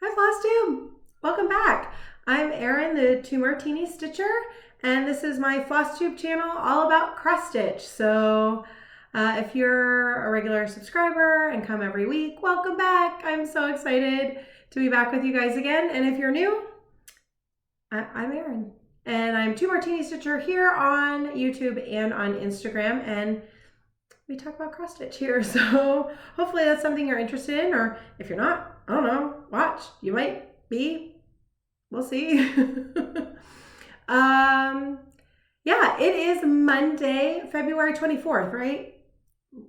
Hi Flosstube! Welcome back. I'm Erin, the Two Martini Stitcher, and this is my Flosstube channel all about cross stitch. So if you're a regular subscriber and come every week, welcome back. I'm so excited to be back with you guys again. And if you're new, I'm Erin, and I'm Two Martini Stitcher here on YouTube and on Instagram, and we talk about cross stitch here. So hopefully that's something you're interested in, or if you're not, I don't know, watch. You might be. We'll see. Yeah, it is Monday, February 24th, right?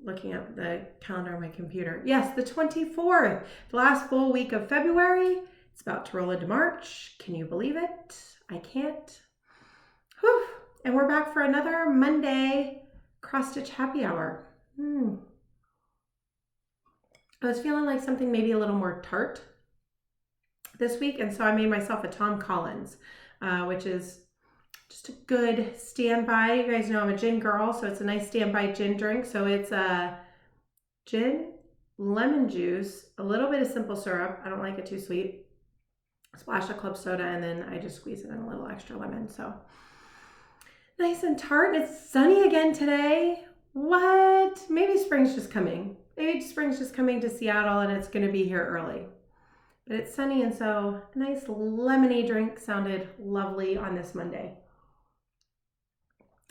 Looking at the calendar on my computer. Yes, the 24th, the last full week of February. It's about to roll into March. Can you believe it? I can't. Whew. And we're back for another Monday cross stitch happy hour. I was feeling like something maybe a little more tart this week, and so I made myself a Tom Collins, which is just a good standby. You guys know I'm a gin girl, so it's a nice standby gin drink. So it's gin, lemon juice, a little bit of simple syrup. I don't like it too sweet. A splash of club soda, and then I just squeeze in a little extra lemon. So nice and tart. And it's sunny again today. What? Maybe spring's just coming. Maybe spring's just coming to Seattle and it's going to be here early. But it's sunny, and so a nice lemonade drink sounded lovely on this Monday.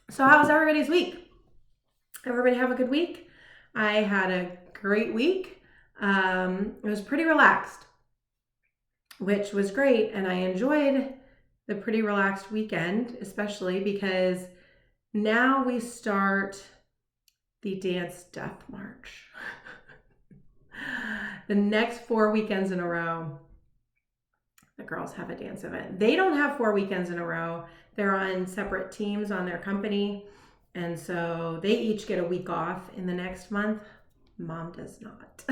So how was everybody's week? Everybody have a good week? I had a great week. It was pretty relaxed, which was great, and I enjoyed the pretty relaxed weekend, especially because now we start the Dance Death March. The next 4 weekends in a row, the girls have a dance event. They don't have 4 weekends in a row. They're on separate teams on their company, and so they each get a week off in the next month. Mom does not.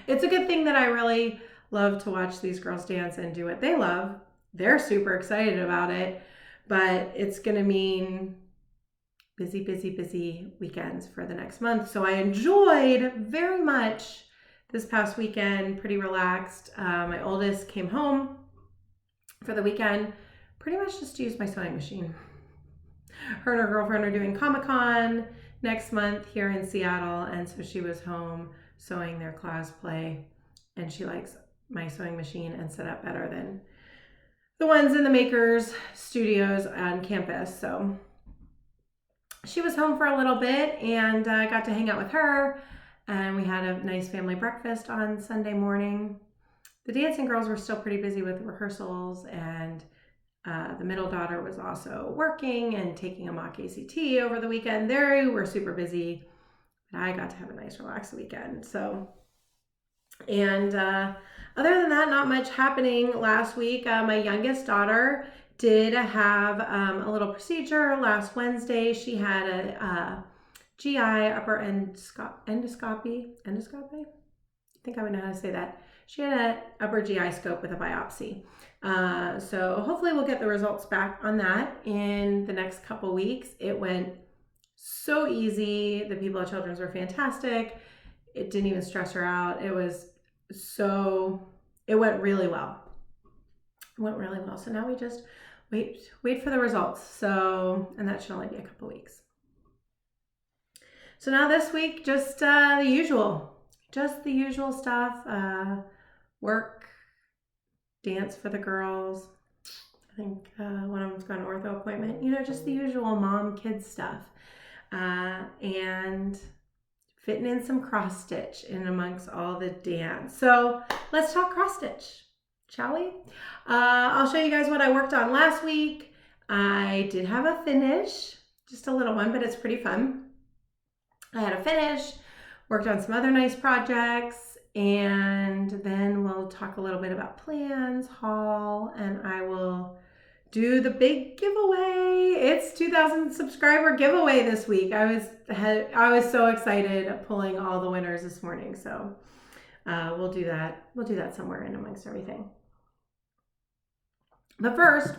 It's a good thing that I really love to watch these girls dance and do what they love. They're super excited about it, but it's going to mean busy, busy, busy weekends for the next month. So I enjoyed very much this past weekend, pretty relaxed. My oldest came home for the weekend, pretty much just to use my sewing machine. Her and her girlfriend are doing Comic-Con next month here in Seattle, and so she was home sewing their class play, and she likes my sewing machine and setup better than the ones in the makers studios on campus. So she was home for a little bit, and I got to hang out with her, and we had a nice family breakfast on Sunday morning. The dancing girls were still pretty busy with rehearsals, and the middle daughter was also working and taking a mock ACT over the weekend. They were super busy, but I got to have a nice relaxed weekend. So, and other than that, not much happening last week. My youngest daughter did have a little procedure last Wednesday. She had a GI upper endoscopy. I think I would know how to say that. She had an upper GI scope with a biopsy. So hopefully we'll get the results back on that in the next couple weeks. It went so easy. The people at Children's were fantastic. It didn't even stress her out. It went really well. So now we just wait for the results. So, and that should only be a couple weeks. So now this week, just the usual stuff, work, dance for the girls. I think one of them's got an ortho appointment, just the usual mom-kid stuff. And fitting in some cross stitch in amongst all the dance. So let's talk cross stitch, shall we? I'll show you guys what I worked on last week. I did have a finish, just a little one, but it's pretty fun. I had a finish, worked on some other nice projects, and then we'll talk a little bit about plans, haul, and I will do the big giveaway. It's 2,000 subscriber giveaway this week. I was so excited pulling all the winners this morning. So we'll do that. We'll do that somewhere in amongst everything. But first,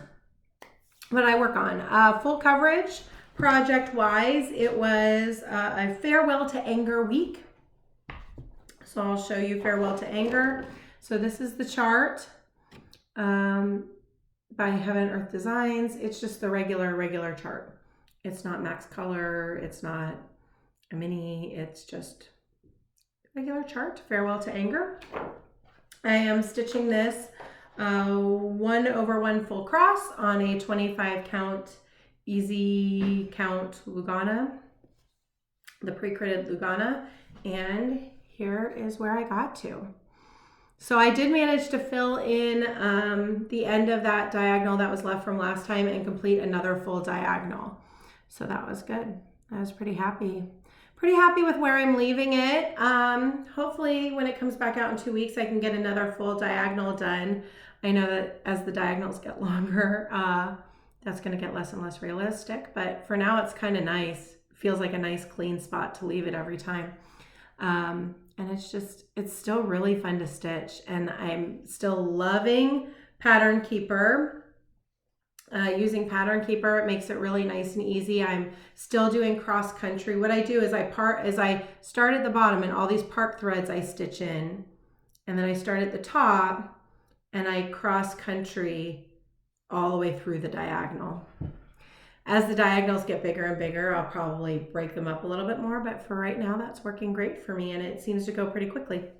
what I work on, full coverage project-wise, it was a Farewell to Anger week. So I'll show you Farewell to Anger. So this is the chart by Heaven and Earth Designs. It's just the regular chart. It's not max color. It's not a mini. It's just regular chart. Farewell to Anger. I am stitching this 1/1 full cross on a 25 count easy count Lugana, the pre-critted Lugana, and here is where I got to. So I did manage to fill in the end of that diagonal that was left from last time and complete another full diagonal. So that was good. I was pretty happy. Pretty happy with where I'm leaving it. Hopefully when it comes back out in 2 weeks, I can get another full diagonal done. I know that as the diagonals get longer, that's gonna get less and less realistic, but for now it's kind of nice. Feels like a nice clean spot to leave it every time. And it's still really fun to stitch, and I'm still loving Pattern Keeper. Using Pattern Keeper, it makes it really nice and easy. I'm still doing cross country. What I do is I start at the bottom and all these park threads I stitch in, and then I start at the top and I cross country all the way through the diagonal. As the diagonals get bigger and bigger, I'll probably break them up a little bit more, but for right now, that's working great for me, and it seems to go pretty quickly.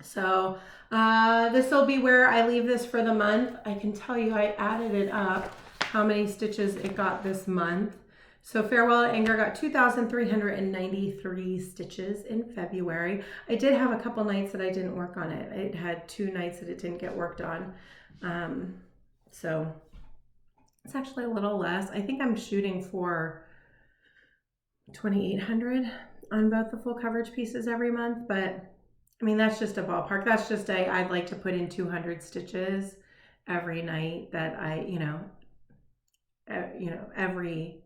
So this will be where I leave this for the month. I can tell you I added it up, how many stitches it got this month. So Farewell to Anger got 2,393 stitches in February. I did have a couple nights that I didn't work on it. It had 2 nights that it didn't get worked on. So it's actually a little less. I think I'm shooting for 2,800 on both the full coverage pieces every month, but I mean, that's just a ballpark. That's just I'd like to put in 200 stitches every night that every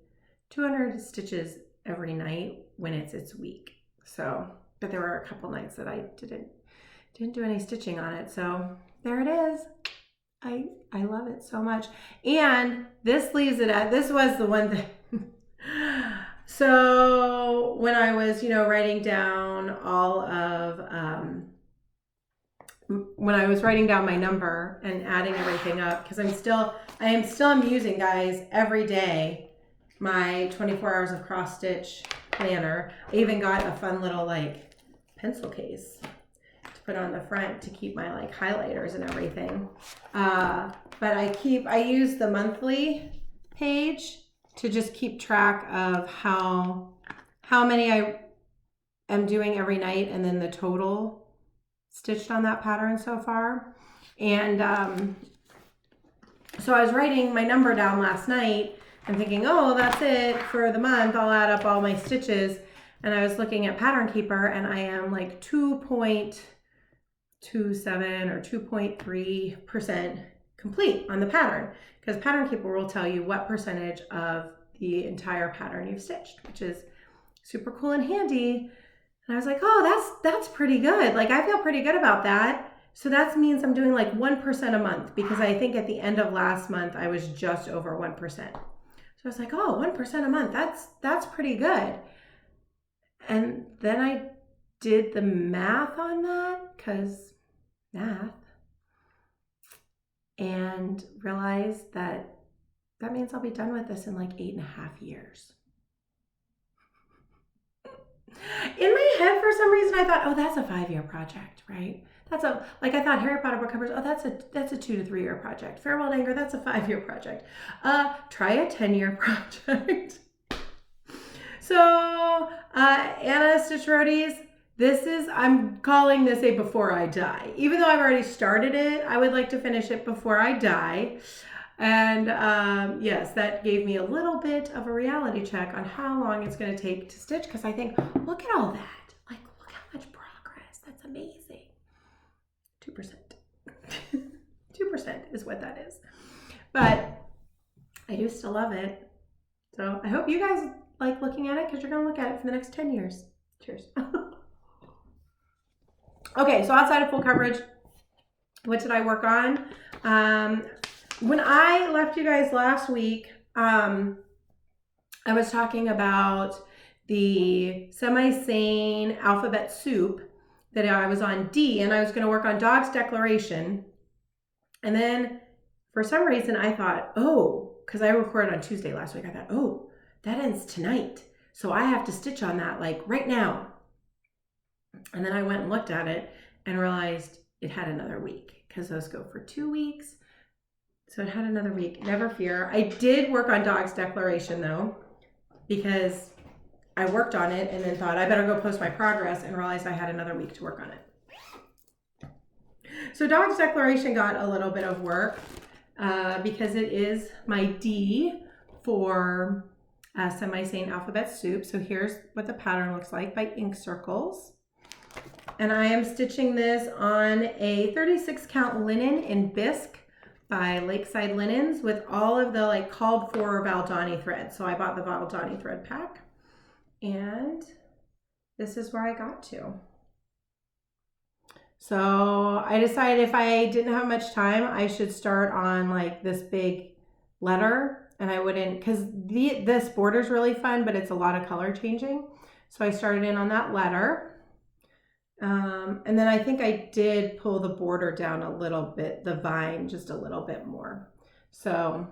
200 stitches every night when it's its week. So, but there were a couple nights that I didn't do any stitching on it. So there it is. I love it so much. And this leaves it at, this was the one thing. So when I was, writing down all of, when I was writing down my number and adding everything up, because I am still using, guys, every day, my 24 hours of cross stitch planner. I even got a fun little pencil case to put on the front to keep my highlighters and everything. But I use the monthly page to just keep track of how many I am doing every night, and then the total stitched on that pattern so far. And so I was writing my number down last night and thinking, oh, that's it for the month. I'll add up all my stitches. And I was looking at Pattern Keeper, and I am 2.27 or 2.3% complete on the pattern, because Pattern Keeper will tell you what percentage of the entire pattern you've stitched, which is super cool and handy. And I was like, oh, that's pretty good. I feel pretty good about that. So that means I'm doing 1% a month, because I think at the end of last month, I was just over 1%. So I was like, oh, 1% a month, that's pretty good. And then I did the math on that, because math, and realized that means I'll be done with this in 8.5 years. In my head, for some reason, I thought, oh, that's a 5-year project, right? That's I thought Harry Potter book covers, oh, that's a 2 to 3 year project. Farewell to Anger, that's a 5-year project. Try a 10-year project. So, Anna Stitch Roadies, I'm calling this a before I die. Even though I've already started it, I would like to finish it before I die. And yes, that gave me a little bit of a reality check on how long it's going to take to stitch, because I think, look at all that. Look how much progress. That's amazing. 2%. 2% is what that is. But I do still love it. So I hope you guys like looking at it, because you're going to look at it for the next 10 years. Cheers. Okay, so outside of full coverage, what did I work on? When I left you guys last week, I was talking about the Semi-Sane Alphabet Soup that I was on D and I was going to work on dog's declaration. And then for some reason I thought, oh, because I recorded on Tuesday last week, I thought, oh, that ends tonight. So I have to stitch on that like right now. And then I went and looked at it and realized it had another week because those go for 2 weeks. So it had another week. Never fear. I did work on dog's declaration though, because I worked on it and then thought I better go post my progress and realized I had another week to work on it. So dog's declaration got a little bit of work because it is my D for semi-sane alphabet soup. So here's what the pattern looks like by Ink Circles. And I am stitching this on a 36 count linen in Bisque by Lakeside Linens with all of the like called for Valdani thread. So I bought the Valdani thread pack and this is where I got to. So I decided if I didn't have much time, I should start on like this big letter and I wouldn't, because this border is really fun, but it's a lot of color changing. So I started in on that letter. And then I think I did pull the border down a little bit, the vine just a little bit more. So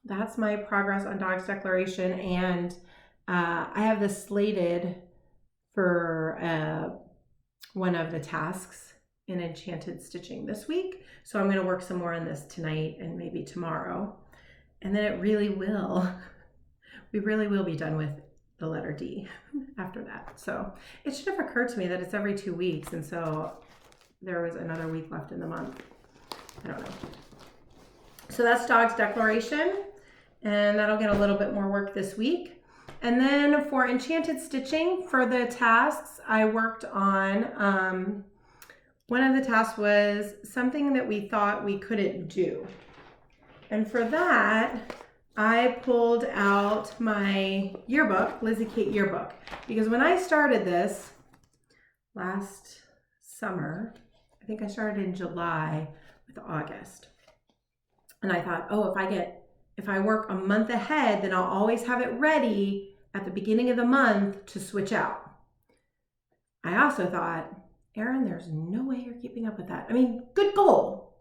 that's my progress on dog's declaration. And I have this slated for one of the tasks in Enchanted Stitching this week. So I'm going to work some more on this tonight and maybe tomorrow. And then it really will, we really will be done with the letter D after that. So it should have occurred to me that it's every 2 weeks. And so there was another week left in the month. I don't know. So that's dog's declaration. And that'll get a little bit more work this week. And then for Enchanted Stitching, for the tasks I worked on, one of the tasks was something that we thought we couldn't do. And for that, I pulled out my yearbook, Lizzie Kate yearbook, because when I started this last summer, I think I started in July with August. And I thought, oh, if I work a month ahead, then I'll always have it ready at the beginning of the month to switch out. I also thought, Erin, there's no way you're keeping up with that. I mean, good goal,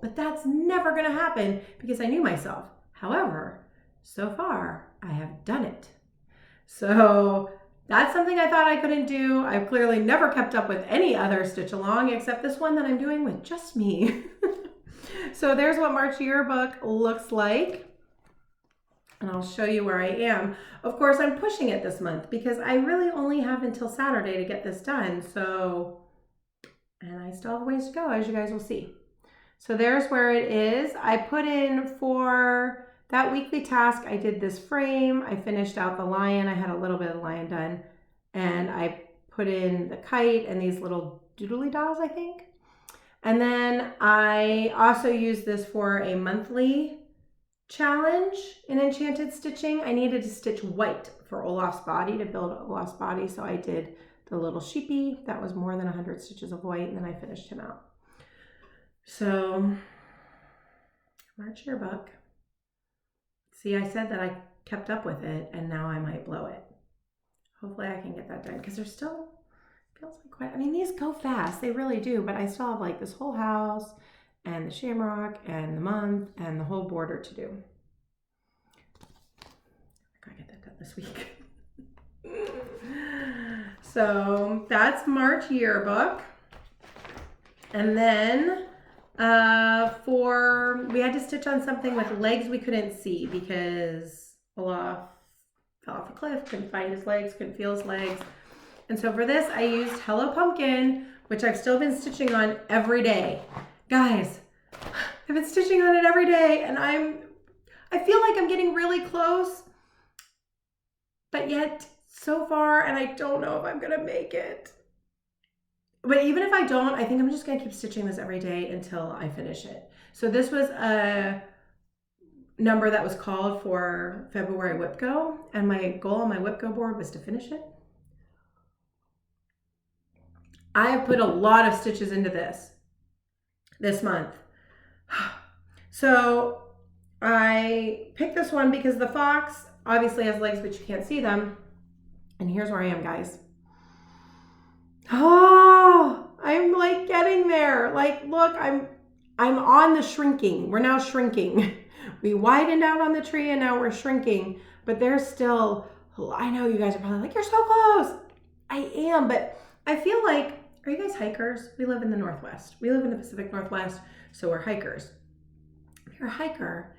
but that's never going to happen because I knew myself. However, so far I have done it. So that's something I thought I couldn't do. I've clearly never kept up with any other stitch along except this one that I'm doing with just me. So there's what March yearbook looks like. And I'll show you where I am. Of course, I'm pushing it this month because I really only have until Saturday to get this done. So, and I still have a ways to go, as you guys will see. So there's where it is. I put in for that weekly task, I did this frame. I finished out the lion. I had a little bit of the lion done. And I put in the kite and these little doodly dolls, I think. And then I also used this for a monthly challenge in Enchanted Stitching. I needed to stitch white for Olaf's body, to build Olaf's body. So I did the little sheepy. That was more than 100 stitches of white. And then I finished him out. So, March yearbook. See, I said that I kept up with it, and now I might blow it. Hopefully I can get that done, because there's still, feels like quite, I mean, these go fast, they really do, but I still have like this whole house, and the shamrock, and the month, and the whole border to do. I gotta get that done this week. So, that's March yearbook. And then we had to stitch on something with legs we couldn't see because Olaf fell off a cliff, couldn't find his legs, couldn't feel his legs. And so for this, I used Hello Pumpkin, which I've still been stitching on every day. Guys, I've been stitching on it every day and I feel like I'm getting really close, but yet so far, and I don't know if I'm gonna make it. But even if I don't, I think I'm just going to keep stitching this every day until I finish it. So this was a number that was called for February WIP Go, and my goal on my WIP Go board was to finish it. I have put a lot of stitches into this month. So I picked this one because the fox obviously has legs, but you can't see them. And here's where I am, guys. Oh, I'm like getting there. Like, look, I'm on the shrinking. We're now shrinking. We widened out on the tree and now we're shrinking, but there's still, I know you guys are probably like, you're so close. I am, but I feel like, are you guys hikers? We live in the Northwest. We live in the Pacific Northwest, so we're hikers. If you're a hiker,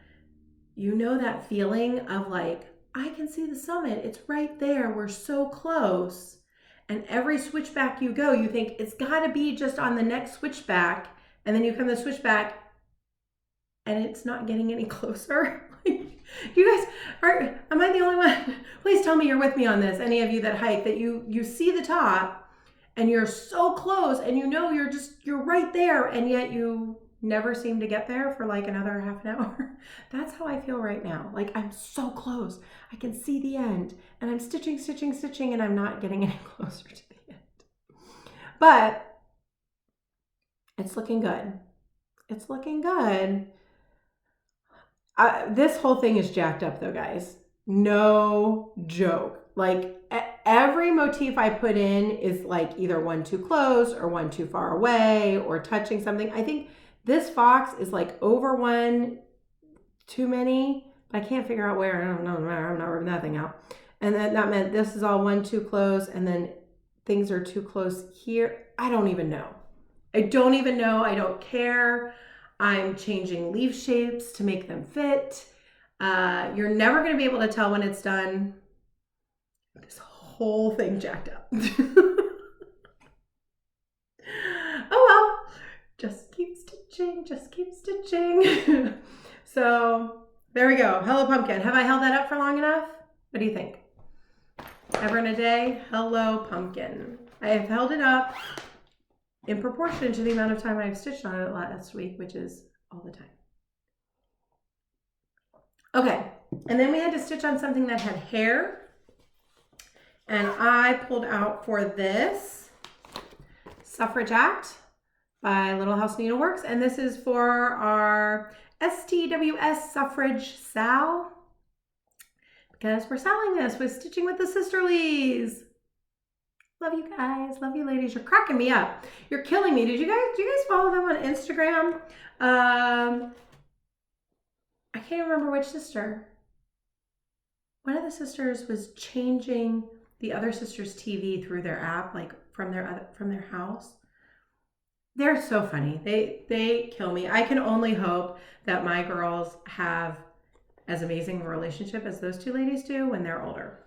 you know that feeling of like, I can see the summit. It's right there. We're so close. And every switchback you go, you think it's got to be just on the next switchback. And then you come to the switchback and it's not getting any closer. You guys am I the only one? Please tell me you're with me on this. Any of you that hike, that you see the top and you're so close and you know you're right there, and yet you never seem to get there for like another half an hour. That's how I feel right now. Like, I'm so close. I can see the end and I'm stitching, and I'm not getting any closer to the end. But it's looking good. It's looking good. This whole thing is jacked up though, guys. No joke. Like, every motif I put in is like either one too close or one too far away or touching something. I think this fox is like over one too many, but I can't figure out where. I don't know. I'm not ripping that thing out. And then that meant this is all one too close, and then things are too close here. I don't even know. I don't care. I'm changing leaf shapes to make them fit. You're never going to be able to tell when it's done. This whole thing jacked up. Oh well, just keep stitching. So there we go. Hello pumpkin. Have I held that up for long enough? What do you think? Ever in a day? Hello pumpkin. I have held it up in proportion to the amount of time I've stitched on it last week, which is all the time. Okay, and then we had to stitch on something that had hair, and I pulled out for this Suffrage Act by Little House Needleworks, and this is for our STWS Suffrage Sal, because we're selling this with Stitching with the Sisterlies. Love you guys. Love you ladies. You're cracking me up. You're killing me. Do you guys follow them on Instagram? I can't remember which sister. One of the sisters was changing the other sister's TV through their app, like from their house. They're so funny. They kill me. I can only hope that my girls have as amazing a relationship as those two ladies do when they're older.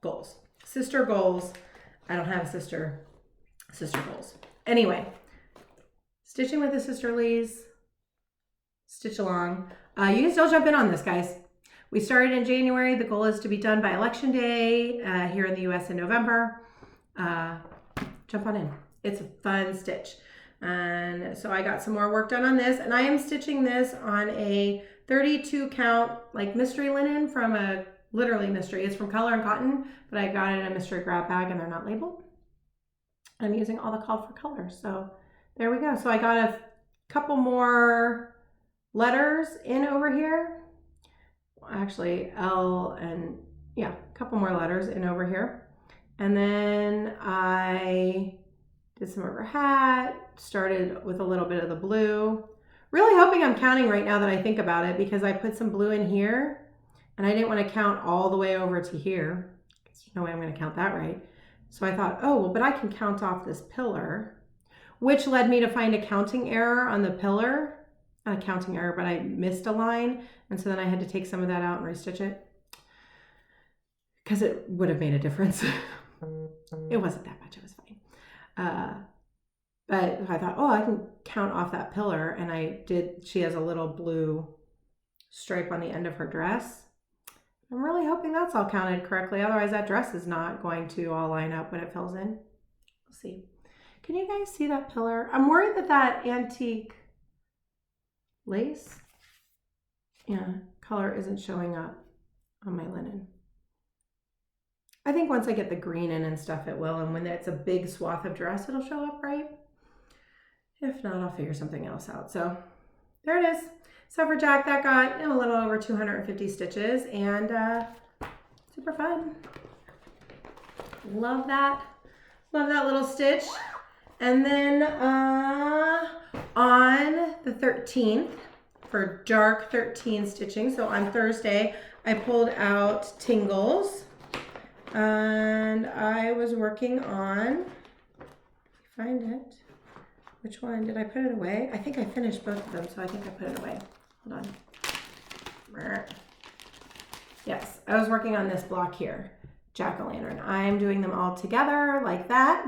Goals. Sister goals. I don't have a sister goals. Anyway, Stitching with the Sisterlies, stitch along. You can still jump in on this, guys. We started in January. The goal is to be done by Election Day here in the US in November. Jump on in. It's a fun stitch. And so I got some more work done on this, and I am stitching this on a 32 count like mystery linen from a literally mystery. It's from Color and Cotton, but I got it in a mystery grab bag and they're not labeled. I'm using all the called for colors. So there we go. So I got a couple more letters in over here. Actually, a couple more letters in over here. And then I did some of her hat, started with a little bit of the blue. Really hoping I'm counting right now that I think about it, because I put some blue in here and I didn't want to count all the way over to here. There's no way I'm going to count that right. So I thought, oh, well, but I can count off this pillar, which led me to find a counting error on the pillar. Not a counting error, but I missed a line. And so then I had to take some of that out and restitch it, because it would have made a difference. It wasn't that much, it was fine. But I thought, oh, I can count off that pillar. And I did. She has a little blue stripe on the end of her dress. I'm really hoping that's all counted correctly. Otherwise, that dress is not going to all line up when it fills in. We'll see. Can you guys see that pillar? I'm worried that antique lace, color isn't showing up on my linen. I think once I get the green in and stuff, it will. And when it's a big swath of dress, it'll show up, right? If not, I'll figure something else out. So there it is. Suffrage Jack, that got a little over 250 stitches, and super fun. Love that. Love that little stitch. And then on the 13th, for dark 13 stitching, so on Thursday, I pulled out Tingles. And I was working on, find it. Which one? Did I put it away? I think I finished both of them, so I think I put it away. Hold on. Yes, I was working on this block here, jack-o'-lantern. I'm doing them all together like that.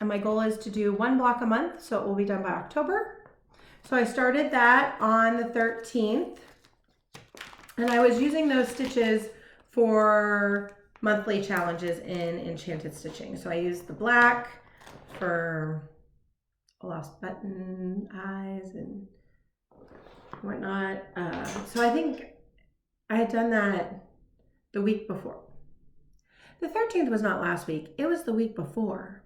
And my goal is to do one block a month, so it will be done by October. So I started that on the 13th. And I was using those stitches for monthly challenges in Enchanted Stitching. So I used the black for a lost button eyes and whatnot. So I think I had done that the week before. The 13th was not last week. It was the week before.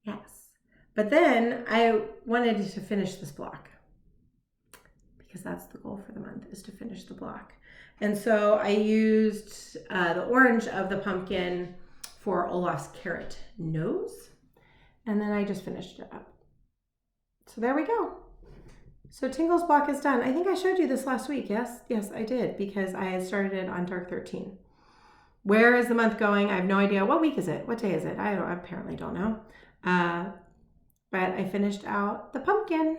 Yes. But then I wanted to finish this block because that's the goal for the month, is to finish the block. And so I used the orange of the pumpkin for Olaf's carrot nose. And then I just finished it up. So there we go. So Tingle's block is done. I think I showed you this last week. Yes, I did, because I had started it on Dark 13. Where is the month going? I have no idea. What week is it? What day is it? I apparently don't know. But I finished out the pumpkin.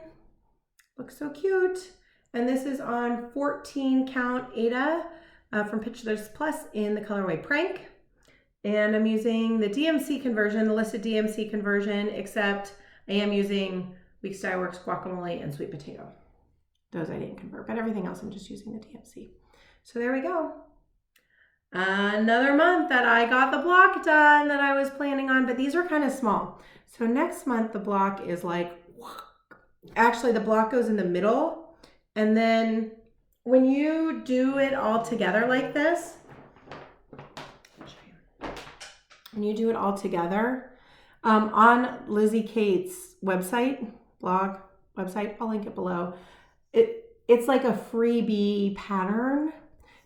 Looks so cute. And this is on 14 count Ada from Pictures Plus in the colorway Prank. And I'm using the DMC conversion, the listed DMC conversion, except I am using Weeks Dye Works guacamole and sweet potato. Those I didn't convert, but everything else I'm just using the DMC. So there we go. Another month that I got the block done that I was planning on, but these are kind of small. So next month the block is like, actually the block goes in the middle, and then when you do it all together like this, when you do it all together, on Lizzie Kate's website, blog, website, I'll link it below. It's like a freebie pattern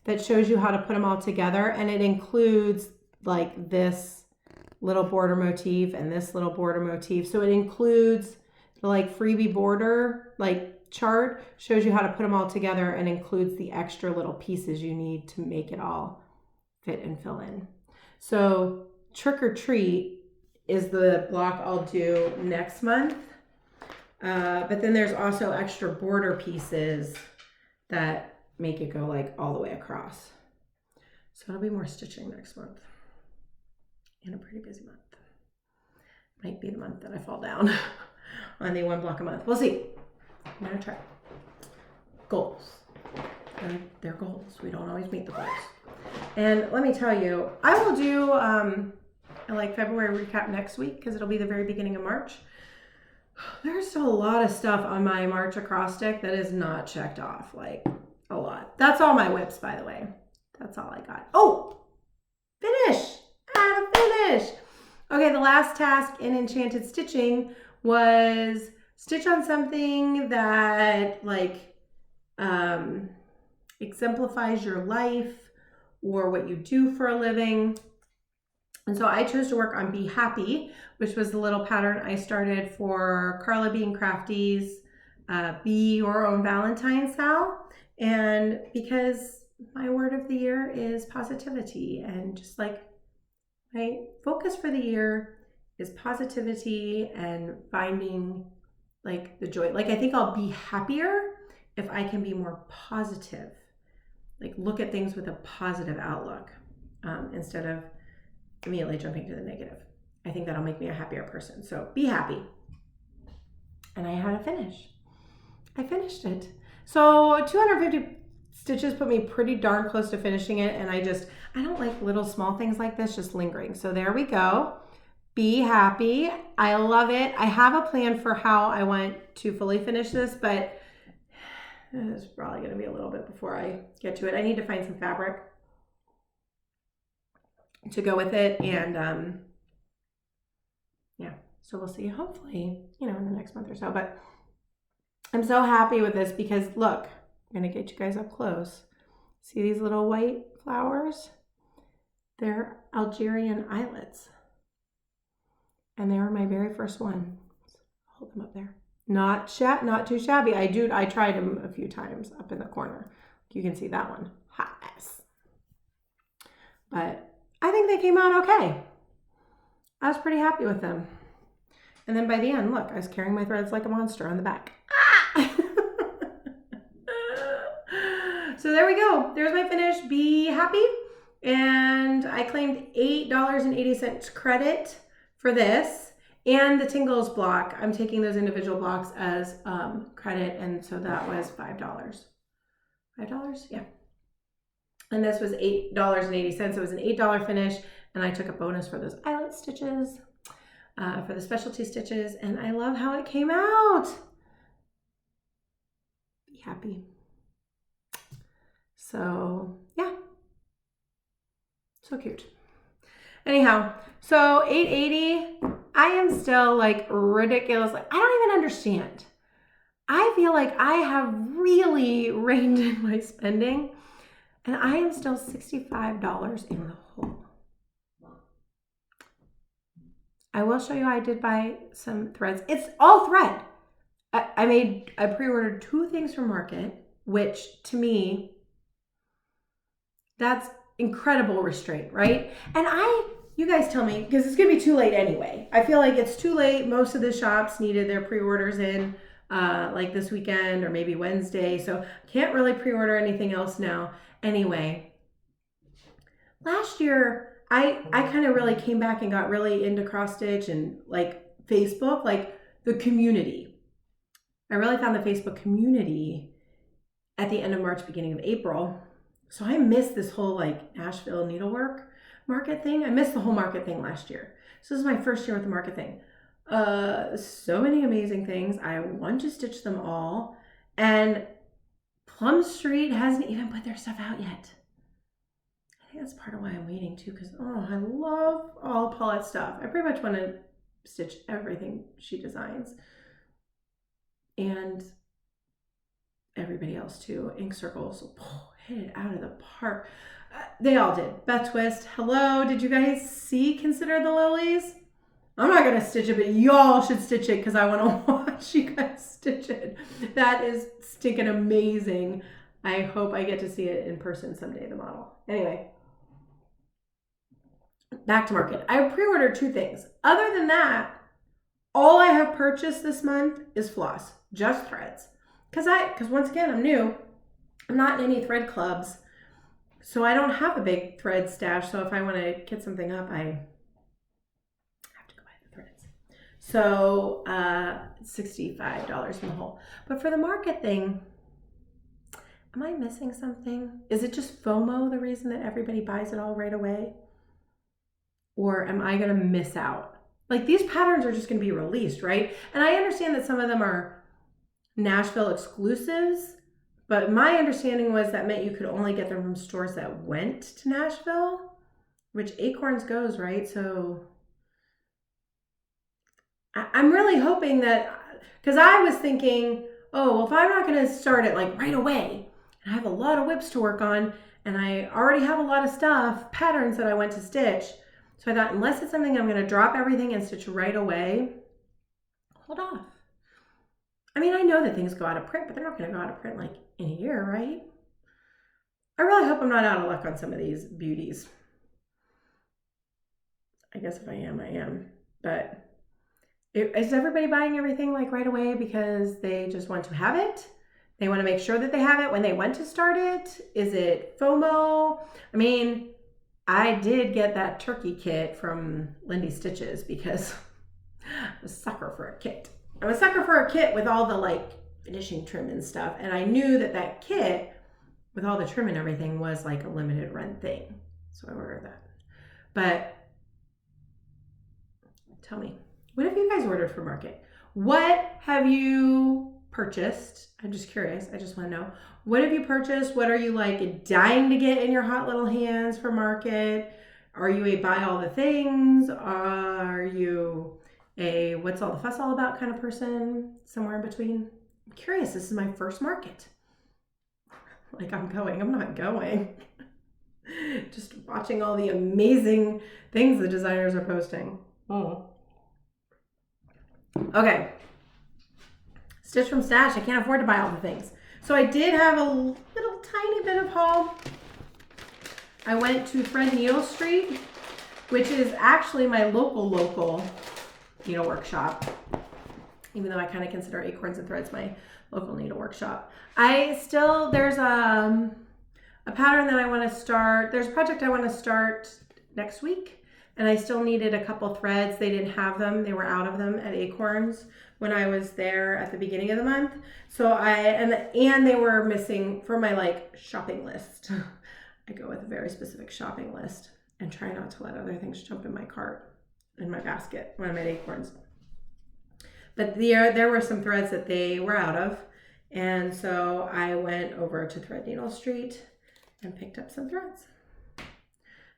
that shows you how to put them all together, and it includes like this little border motif and this little border motif. So it includes the like freebie border like chart, shows you how to put them all together, and includes the extra little pieces you need to make it all fit and fill in. So Trick or Treat is the block I'll do next month. But then there's also extra border pieces that make it go like all the way across. So it'll be more stitching next month. And a pretty busy month. Might be the month that I fall down on the one block a month. We'll see. I'm gonna try. Goals. They're goals. We don't always meet the goals. And let me tell you, I will do like February recap next week because it'll be the very beginning of March. There's still a lot of stuff on my March acrostic that is not checked off, like a lot. That's all my WIPs, by the way. That's all I got. Oh, finish. I had to finish. Okay, the last task in Enchanted Stitching was stitch on something that like exemplifies your life or what you do for a living. And so I chose to work on Be Happy, which was the little pattern I started for Carla Bean Crafty's Be Your Own Valentine Sal. And because my word of the year is positivity, and just like my focus for the year is positivity and finding like the joy. Like I think I'll be happier if I can be more positive, like look at things with a positive outlook instead of immediately jumping to the negative. I think that'll make me a happier person. So be happy. And I had to finish. I finished it. So 250 stitches put me pretty darn close to finishing it. And I don't like little small things like this just lingering. So there we go. Be happy. I love it. I have a plan for how I want to fully finish this, but it's probably going to be a little bit before I get to it. I need to find some fabric to go with it, and yeah, so we'll see, hopefully, in the next month or so. But I'm so happy with this because look, I'm gonna get you guys up close. See these little white flowers? They're Algerian islets. And they were my very first one. Hold them up there. Not too shabby. I tried them a few times up in the corner. You can see that one. Hot mess. But I think they came out okay. I was pretty happy with them. And then by the end, look, I was carrying my threads like a monster on the back. Ah! So there we go. There's my finish. Be happy. And I claimed $8.80 credit for this. And the Tingles block, I'm taking those individual blocks as credit. And so that was $5. $5? Yeah. And this was $8.80. It was an $8 finish. And I took a bonus for those eyelet stitches, for the specialty stitches. And I love how it came out. Be happy. So yeah, so cute. Anyhow, so $8.80, I am still like ridiculous. Like, I don't even understand. I feel like I have really reined in my spending and I am still $65 in the hole. I will show you I did buy some threads. It's all thread. I pre-ordered 2 things from Market, which to me, that's incredible restraint, right? And you guys tell me, because it's gonna be too late anyway. I feel like it's too late. Most of the shops needed their pre-orders in like this weekend or maybe Wednesday. So can't really pre-order anything else now. Anyway, last year, I kind of really came back and got really into cross stitch and like Facebook, like the community. I really found the Facebook community at the end of March, beginning of April. So I missed this whole like Nashville needlework market thing. I missed the whole market thing last year. So this is my first year with the market thing. So many amazing things. I want to stitch them all. And Plum Street hasn't even put their stuff out yet. I think that's part of why I'm waiting too, because I love all Paulette's stuff. I pretty much want to stitch everything she designs. And everybody else too. Ink Circles, hit it out of the park. They all did. Beth Twist, hello. Did you guys see Consider the Lilies? I'm not going to stitch it, but y'all should stitch it because I want to watch you guys stitch it. That is stinking amazing. I hope I get to see it in person someday, the model. Anyway, back to Market. I pre-ordered 2 things. Other than that, all I have purchased this month is floss, just threads. Because once again, I'm new. I'm not in any thread clubs, so I don't have a big thread stash. So if I want to get something up, I have to go buy the threads. So $65 in the hole. But for the Market thing, am I missing something? Is it just FOMO, the reason that everybody buys it all right away? Or am I going to miss out? Like, these patterns are just going to be released, right? And I understand that some of them are Nashville exclusives, but my understanding was that meant you could only get them from stores that went to Nashville, which Acorns goes, right? So I'm really hoping that, because I was thinking, oh, well, if I'm not going to start it like right away, and I have a lot of WIPs to work on, and I already have a lot of stuff, patterns that I went to stitch. So I thought, unless it's something I'm going to drop everything and stitch right away, hold off. I mean, I know that things go out of print, but they're not going to go out of print like in a year, right? I really hope I'm not out of luck on some of these beauties. I guess if I am, I am. But is everybody buying everything like right away because they just want to have it? They want to make sure that they have it when they want to start it? Is it FOMO? I mean, I did get that turkey kit from Lindy Stitches because I'm a sucker for a kit. I'm a sucker for a kit with all the like finishing trim and stuff. And I knew that that kit with all the trim and everything was like a limited run thing. So I ordered that. But tell me, what have you guys ordered for Market? What have you purchased? I'm just curious. I just want to know. What have you purchased? What are you like dying to get in your hot little hands for Market? Are you a buy all the things? Are you a what's all the fuss all about kind of person? Somewhere in between? I'm curious. This is my first Market. Like I'm not going. Just watching all the amazing things the designers are posting. Oh. Okay. Stitch from Stash. I can't afford to buy all the things. So I did have a little tiny bit of haul. I went to Threadneedle Street, which is actually my local needlework shop. Even though I kind of consider Acorns and Threads my local needlework shop. There's a pattern that I want to start. There's a project I want to start next week. And I still needed a couple threads. They didn't have them. They were out of them at Acorns when I was there at the beginning of the month. So and they were missing for my like shopping list. I go with a very specific shopping list and try not to let other things jump in my cart, in my basket when I'm at Acorns. But there were some threads that they were out of. And so I went over to Threadneedle Street and picked up some threads.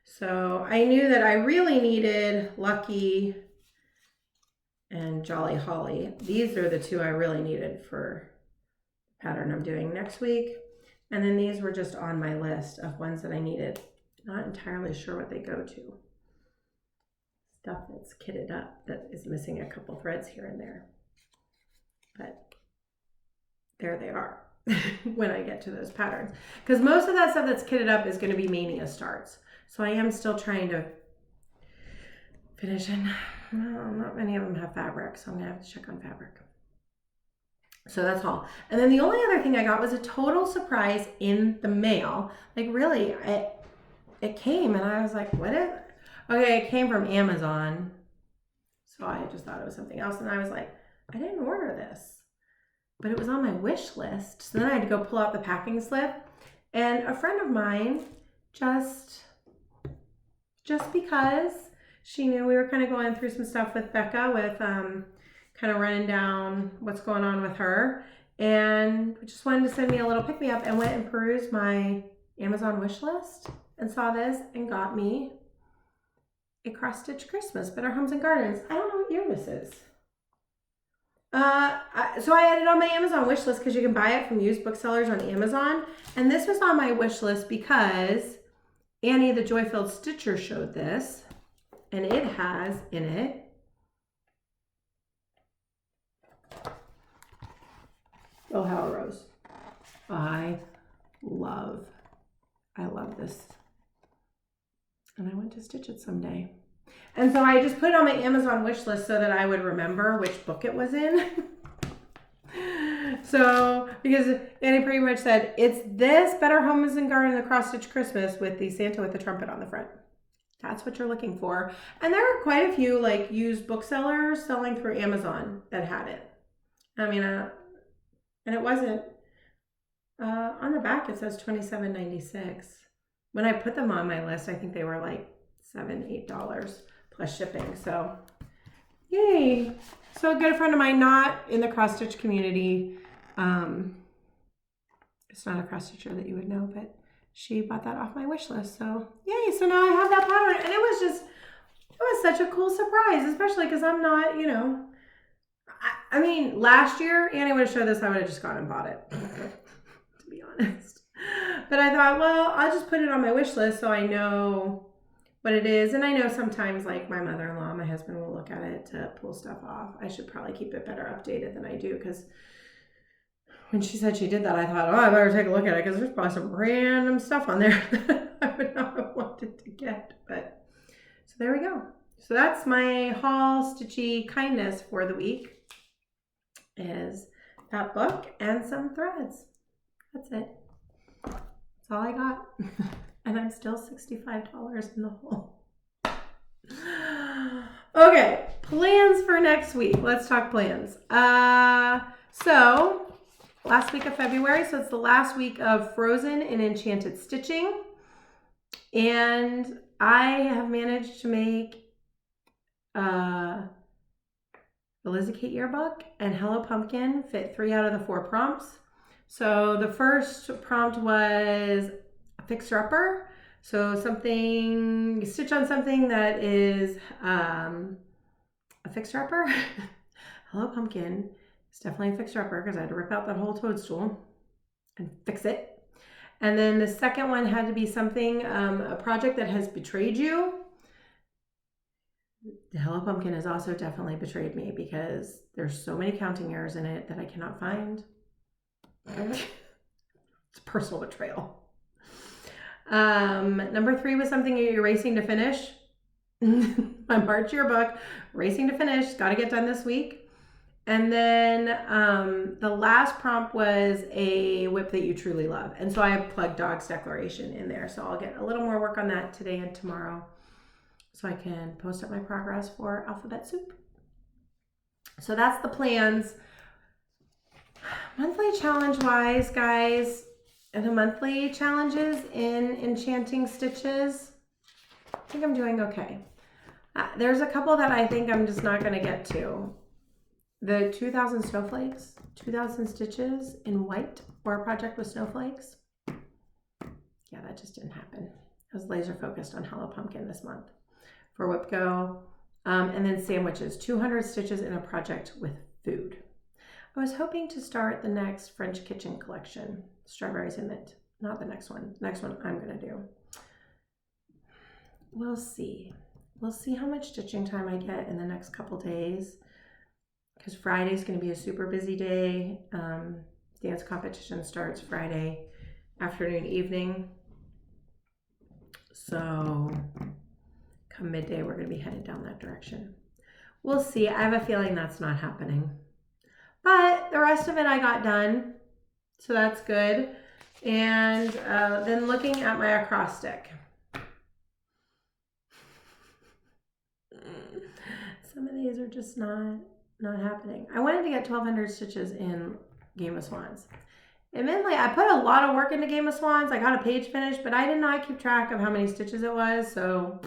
So I knew that I really needed Lucky and Jolly Holly. These are the two I really needed for the pattern I'm doing next week. And then these were just on my list of ones that I needed. Not entirely sure what they go to. Stuff that's kitted up that is missing a couple threads here and there. But there they are when I get to those patterns. Because most of that stuff that's kitted up is going to be Mania starts. So I am still trying to finish in. Well, not many of them have fabric, so I'm going to have to check on fabric. So that's all. And then the only other thing I got was a total surprise in the mail. Like really, it came and I was like, what is it? Okay, it came from Amazon. So I just thought it was something else. And I was like, I didn't order this. But it was on my wish list. So then I had to go pull out the packing slip. And a friend of mine just because she knew we were kind of going through some stuff with Becca with kind of running down what's going on with her, and just wanted to send me a little pick-me-up, and went and perused my Amazon wish list and saw this and got me a cross-stitch Christmas, Better Homes and Gardens. I don't know what year this is. So I added on my Amazon wish list because you can buy it from used booksellers on Amazon, and this was on my wish list because Annie the Joy-Filled Stitcher showed this, and it has in it Oh How a Rose. I love this. And I want to stitch it someday. And so I just put it on my Amazon wish list so that I would remember which book it was in. So, because Annie pretty much said, it's this Better Homes and Garden, the cross stitch Christmas with the Santa with the trumpet on the front. That's what you're looking for. And there are quite a few like used booksellers selling through Amazon that had it. I mean, and it wasn't, on the back it says $27.96. When I put them on my list, I think they were like $7, $8 plus shipping. So, yay. So a good friend of mine, not in the cross stitch community, it's not a cross stitcher that you would know, but she bought that off my wish list. So yay. So now I have that pattern, and it was such a cool surprise, especially because I'm not, you know, I mean, last year, Annie would have showed this, I would have just gone and bought it, to be honest. But I thought, well, I'll just put it on my wish list so I know what it is. And I know sometimes like my mother-in-law, my husband will look at it to pull stuff off. I should probably keep it better updated than I do, because when she said she did that, I thought, oh, I better take a look at it because there's probably some random stuff on there that I would not have wanted to get. But so there we go. So that's my haul stitchy kindness for the week, is that book and some threads. That's it. That's all I got. And I'm still $65 in the hole. Okay, plans for next week. Let's talk plans. So last week of February, so it's the last week of Frozen and Enchanted Stitching. And I have managed to make the Lizzie Kate yearbook and Hello Pumpkin fit 3 out of the 4 prompts. So the first prompt was a fixer-upper. So something, stitch on something that is a fixer-upper. Hello Pumpkin. It's definitely a fixer-upper because I had to rip out that whole toadstool and fix it. And then the second one had to be something, a project that has betrayed you. The Hello Pumpkin has also definitely betrayed me because there's so many counting errors in it that I cannot find. It's a personal betrayal. Number 3 was something you're racing to finish. My March yearbook, racing to finish, got to get done this week. And then the last prompt was a WIP that you truly love. And so I have plugged Dog's Declaration in there. So I'll get a little more work on that today and tomorrow so I can post up my progress for Alphabet Soup. So that's the plans. Monthly challenge wise, guys, the monthly challenges in Enchanting Stitches, I think I'm doing okay. There's a couple that I think I'm just not going to get to. The 2,000 snowflakes, 2,000 stitches in white or a project with snowflakes. Yeah, that just didn't happen. I was laser focused on Hello Pumpkin this month for WIP Go. And then sandwiches, 200 stitches in a project with food. I was hoping to start the next French Kitchen collection, strawberries and mint. Not the next one. Next one I'm going to do. We'll see. We'll see how much stitching time I get in the next couple days, because Friday is going to be a super busy day. Dance competition starts Friday afternoon, evening. So come midday, we're going to be headed down that direction. We'll see. I have a feeling that's not happening. But the rest of it I got done, so that's good. And then looking at my acrostic. Some of these are just not happening. I wanted to get 1,200 stitches in Game of Swans. Admittedly, I put a lot of work into Game of Swans. I got a page finished, but I did not keep track of how many stitches it was. So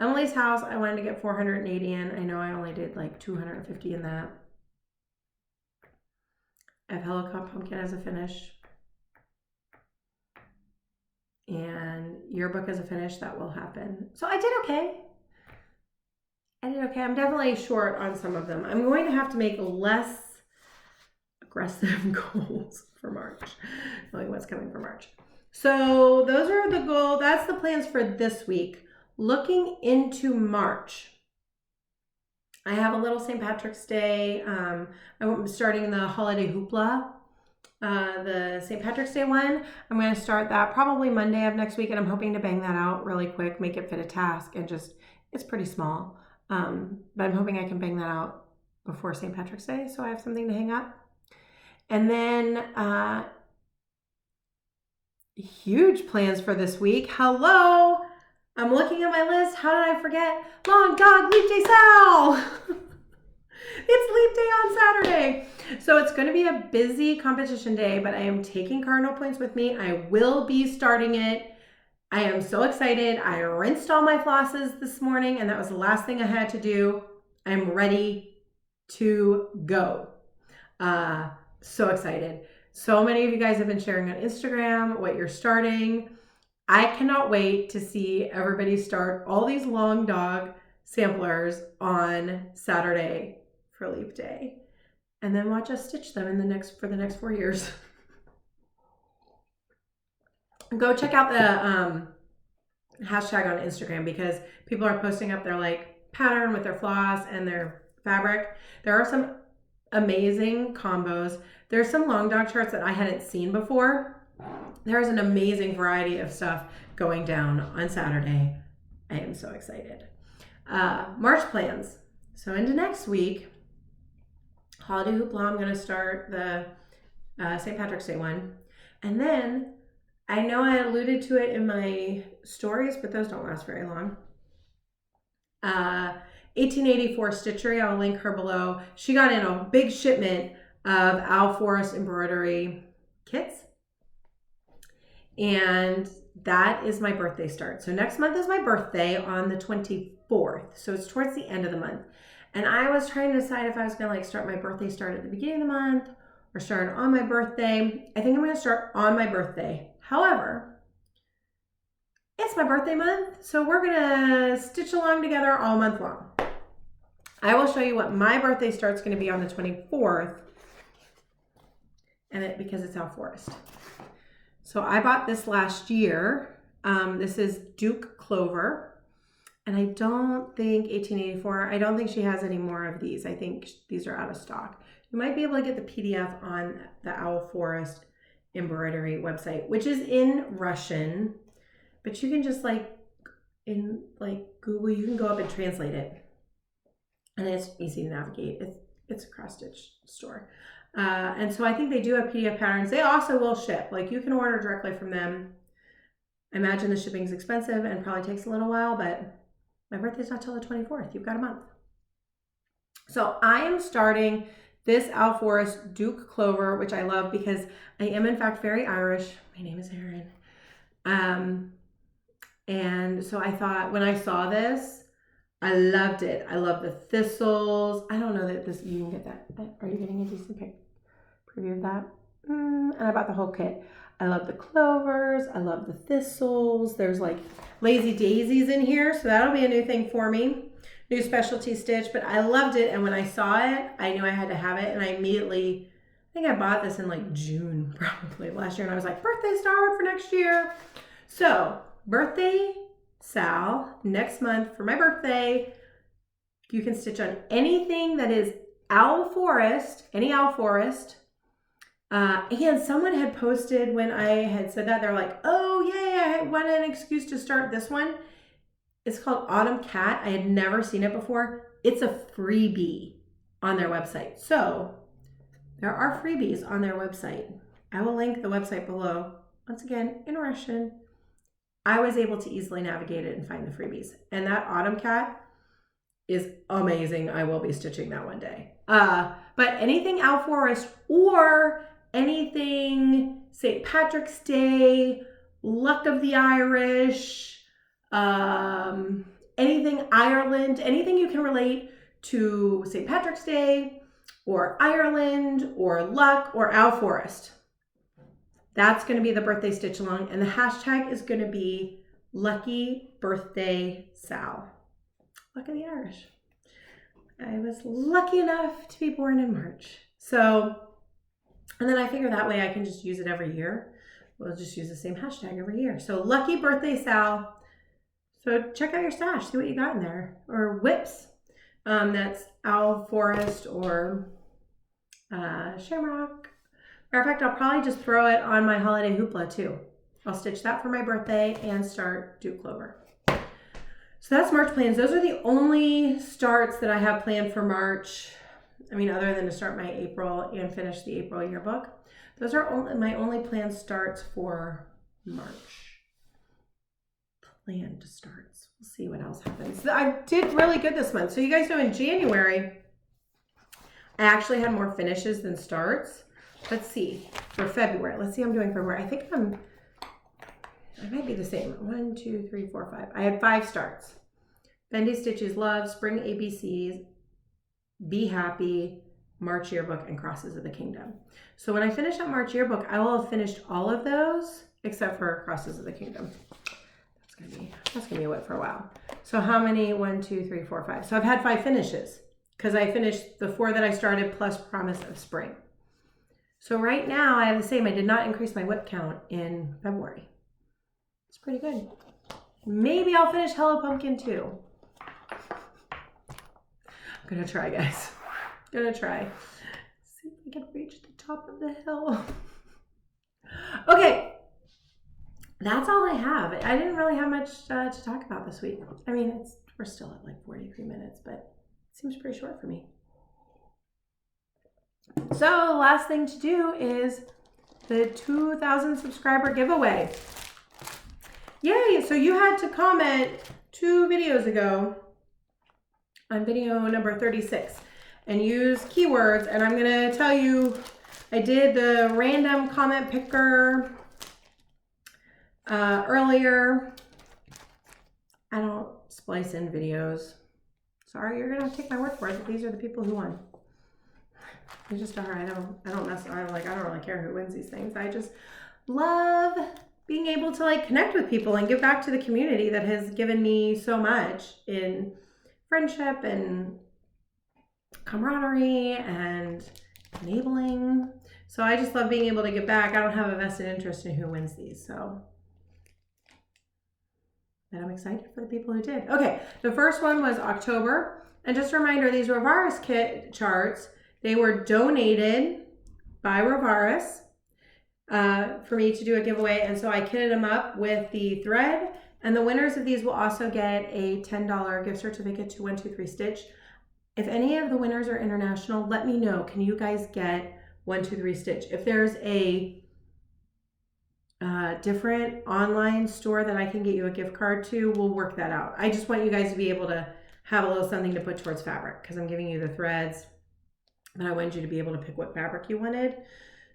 Emily's House, I wanted to get 480 in. I know I only did like 250 in that. I have Hello Pumpkin as a finish. And yearbook as a finish, that will happen. So I did okay. I'm definitely short on some of them. I'm going to have to make less aggressive goals for March, knowing what's coming for March. So those are the goals. That's the plans for this week. Looking into March, I have a little St. Patrick's Day. I'm starting the holiday hoopla, the St. Patrick's Day one. I'm going to start that probably Monday of next week, and I'm hoping to bang that out really quick, make it fit a task, and just, it's pretty small. But I'm hoping I can bang that out before St. Patrick's Day, so I have something to hang up. And then huge plans for this week. Hello! I'm looking at my list. How did I forget? Long Dog Leap Day Sal! It's Leap Day on Saturday. So it's going to be a busy competition day, but I am taking Cardinal Points with me. I will be starting it. I am so excited. I rinsed all my flosses this morning, and that was the last thing I had to do. I'm ready to go. So excited. So many of you guys have been sharing on Instagram what you're starting. I cannot wait to see everybody start all these Long Dog samplers on Saturday for Leap Day, and then watch us stitch them for the next 4 years. Go check out the hashtag on Instagram, because people are posting up their like pattern with their floss and their fabric. There are some amazing combos. There's some Long Dog charts that I hadn't seen before. There's an amazing variety of stuff going down on Saturday. I am so excited. March plans. So into next week, Holiday Hoopla, I'm going to start the St. Patrick's Day one. And then, I know I alluded to it in my stories, but those don't last very long. 1884 Stitchery, I'll link her below. She got in a big shipment of Owl Forest embroidery kits. And that is my birthday start. So next month is my birthday on the 24th. So it's towards the end of the month. And I was trying to decide if I was going to like start my birthday start at the beginning of the month or start on my birthday. I think I'm going to start on my birthday. However, it's my birthday month, so we're going to stitch along together all month long. I will show you what my birthday start's going to be on the 24th, and because it's Owl Forest. So I bought this last year. This is Duke Clover, And I don't think 1884, I don't think she has any more of these. I think these are out of stock. You might be able to get the PDF on the Owl Forest embroidery website, which is in Russian, but you can just in Google, you can go up and translate it. And it's easy to navigate. It's a cross stitch store. And so I think they do have PDF patterns. They also will ship. You can order directly from them. I imagine the shipping's expensive and probably takes a little while, but my birthday's not till the 24th. You've got a month. So I am starting this Owl Forest Duke Clover, which I love because I am in fact very Irish. My name is Erin. And so I thought when I saw this, I loved it. I love the thistles. I don't know that you can get that. Are you getting a decent preview of that? And I bought the whole kit. I love the clovers. I love the thistles. There's lazy daisies in here. So that'll be a new thing for me. New specialty stitch, but I loved it. And when I saw it, I knew I had to have it. And I think I bought this in June probably last year. And I was like, birthday star for next year. So birthday Sal, next month for my birthday, you can stitch on anything that is Owl Forest, any Owl Forest. And someone had posted when I had said that, they're like, oh yay, I want an excuse to start this one. It's called Autumn Cat. I had never seen it before. It's a freebie on their website. So there are freebies on their website. I will link the website below. Once again, in Russian. I was able to easily navigate it and find the freebies. And that Autumn Cat is amazing. I will be stitching that one day. But anything Owl Forest or anything St. Patrick's Day, Luck of the Irish, anything Ireland, anything you can relate to St. Patrick's Day or Ireland or Luck or Owl Forest. That's going to be the birthday stitch along, and the hashtag is going to be Lucky Birthday Sal. Luck of the Irish. I was lucky enough to be born in March. So, and then I figure that way I can just use it every year. We'll just use the same hashtag every year. So Lucky Birthday Sal. So check out your stash, see what you got in there. Or WIPs. That's Owl Forest or Shamrock. Matter of fact, I'll probably just throw it on my holiday hoopla too. I'll stitch that for my birthday and start Duke Clover. So that's March plans. Those are the only starts that I have planned for March. I mean, other than to start my April and finish the April yearbook. Those are my only planned starts for March. Planned starts. We'll see what else happens. I did really good this month. So you guys know in January, I actually had more finishes than starts. Let's see, for February. Let's see how I'm doing for February. I think I might be the same. 1, 2, 3, 4, 5. I had 5 starts. Bendy Stitches, Love, Spring ABCs, Be Happy, March Yearbook, and Crosses of the Kingdom. So when I finish that March Yearbook, I will have finished all of those except for Crosses of the Kingdom. That's gonna be a WIP for a while. So how many? 1, 2, 3, 4, 5. So I've had 5 finishes because I finished the 4 that I started plus Promise of Spring. So right now I have the same. I did not increase my WIP count in February. It's pretty good. Maybe I'll finish Hello Pumpkin too. I'm gonna try, guys. Gonna try. See if I can reach the top of the hill. Okay, that's all I have. I didn't really have much to talk about this week. I mean, we're still at like 43 minutes, but it seems pretty short for me. So the last thing to do is the 2,000 subscriber giveaway. Yay! So you had to comment 2 videos ago on video number 36 and use keywords. And I'm going to tell you, I did the random comment picker earlier. I don't splice in videos. Sorry, you're going to have to take my word for it. These are the people who won. They just are. I don't really care who wins these things. I just love being able to like connect with people and give back to the community that has given me so much in friendship and camaraderie and enabling. So I just love being able to give back. I don't have a vested interest in who wins these. So but I'm excited for the people who did. Okay, the first one was October. And just a reminder, these Rivaris kit charts, they were donated by Rivaris for me to do a giveaway. And so I kitted them up with the thread. And the winners of these will also get a $10 gift certificate to 123 Stitch. If any of the winners are international, let me know. Can you guys get 123 Stitch? If there's a different online store that I can get you a gift card to, we'll work that out. I just want you guys to be able to have a little something to put towards fabric because I'm giving you the threads, but I wanted you to be able to pick what fabric you wanted.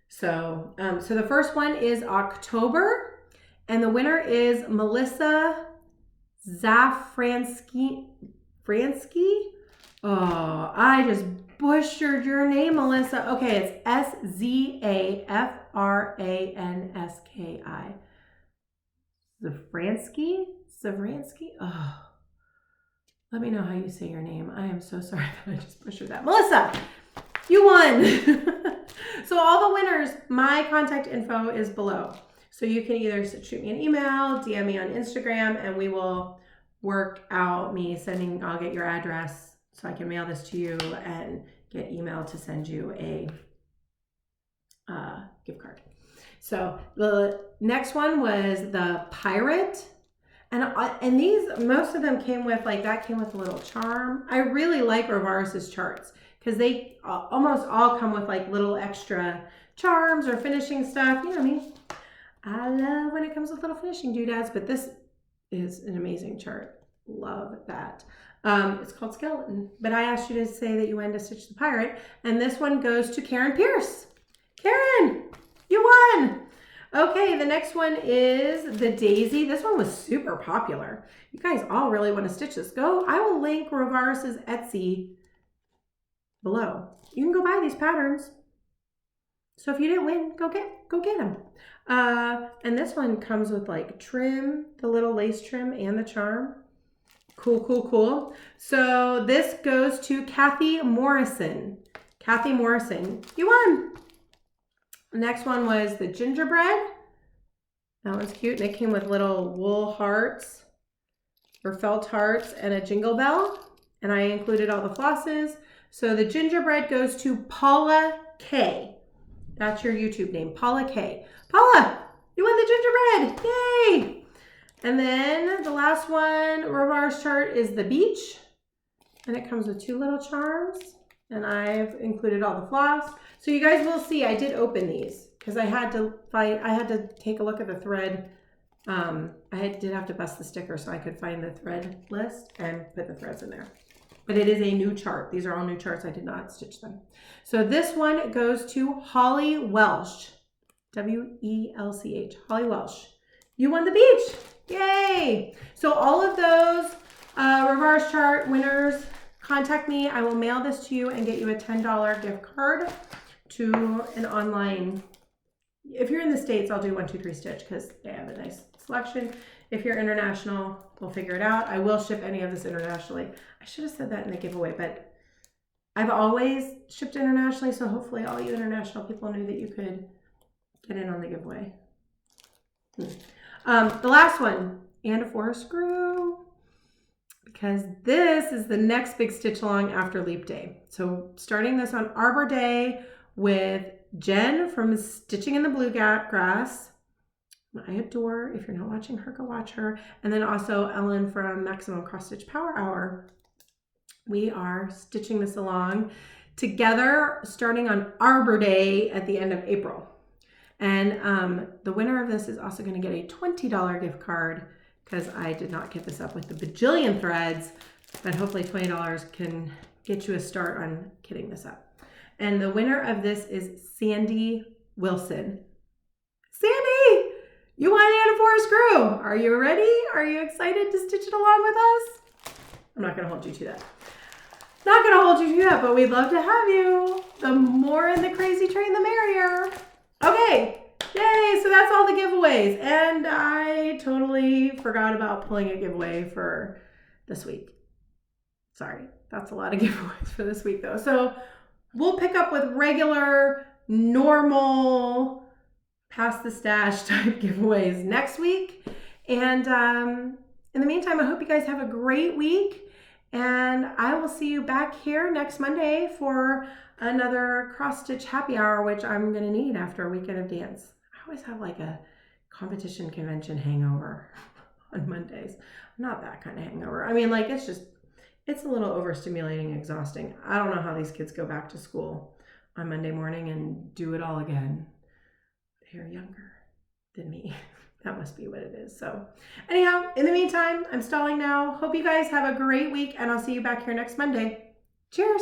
So, so the first one is October, and the winner is Melissa Zafransky. Oh, I just butchered your name, Melissa. Okay, it's Zafranski. Zafransky? Oh. Let me know how you say your name. I am so sorry that I just butchered that. Melissa, you won. So all the winners, my contact info is below. So you can either shoot me an email, DM me on Instagram, and we will work out me sending, I'll get your address so I can mail this to you and get email to send you a gift card. So the next one was the Pirate. And these, most of them came with, like, that came with a little charm. I really like Rivaris's charts because they almost all come with like little extra charms or finishing stuff. You know me. I love when it comes with little finishing doodads, but this is an amazing chart. Love that. It's called Skeleton, but I asked you to say that you wanted to stitch the Pirate, and this one goes to Karen Pierce. Karen, you won. Okay, the next one is the Daisy. This one was super popular. You guys all really want to stitch this. Go, I will link Rivaris's Etsy below. You can go buy these patterns. So if you didn't win, go get them. And this one comes with like trim, the little lace trim and the charm. Cool. So this goes to Kathy Morrison. Kathy Morrison, you won. The next one was the gingerbread. That one's cute. And it came with little wool hearts or felt hearts and a jingle bell. And I included all the flosses. So the gingerbread goes to Paula K. That's your YouTube name, Paula K. Paula, you won the gingerbread. Yay! And then the last one, Rivaris chart, is the beach. And it comes with two little charms. And I've included all the floss. So you guys will see, I did open these because I had to take a look at the thread. Did have to bust the sticker so I could find the thread list and put the threads in there. But it is a new chart. These are all new charts. I did not stitch them. So this one goes to Holly Welsh. W-E-L-C-H. Holly Welsh. You won the beach. Yay! So all of those Rivaris chart winners, contact me. I will mail this to you and get you a $10 gift card to an online. If you're in the States, I'll do 123 Stitch because they have a nice selection. If you're international, we'll figure it out. I will ship any of this internationally. I should have said that in the giveaway, but I've always shipped internationally, so hopefully all you international people knew that you could get in on the giveaway. The last one, and a 4 screw, because this is the next big stitch along after Leap Day. So starting this on Arbor Day with Jen from Stitching in the Bluegrass. I adore. If you're not watching her, go watch her. And then also Ellen from Maximum Cross Stitch Power Hour. We are stitching this along together starting on Arbor Day at the end of April. And the winner of this is also going to get a $20 gift card because I did not get this up with the bajillion threads, but hopefully $20 can get you a start on kitting this up. And the winner of this is Sandy Wilson. Sandy, you won and a 4 screw. Are you ready? Are you excited to stitch it along with us? I'm not going to hold you to that. Not going to hold you to that, but we'd love to have you. The more in the crazy train, the merrier. Okay, yay, so that's all the giveaways. And I totally forgot about pulling a giveaway for this week. Sorry, that's a lot of giveaways for this week though. So we'll pick up with regular, normal, pass the stash type giveaways next week. And in the meantime, I hope you guys have a great week, and I will see you back here next Monday for another cross-stitch happy hour, which I'm going to need after a weekend of dance. I always have like a competition convention hangover on Mondays. Not that kind of hangover. I mean, like, it's a little overstimulating, exhausting. I don't know how these kids go back to school on Monday morning and do it all again. They're younger than me. That must be what it is. So anyhow, in the meantime, I'm stalling now. Hope you guys have a great week, and I'll see you back here next Monday. Cheers.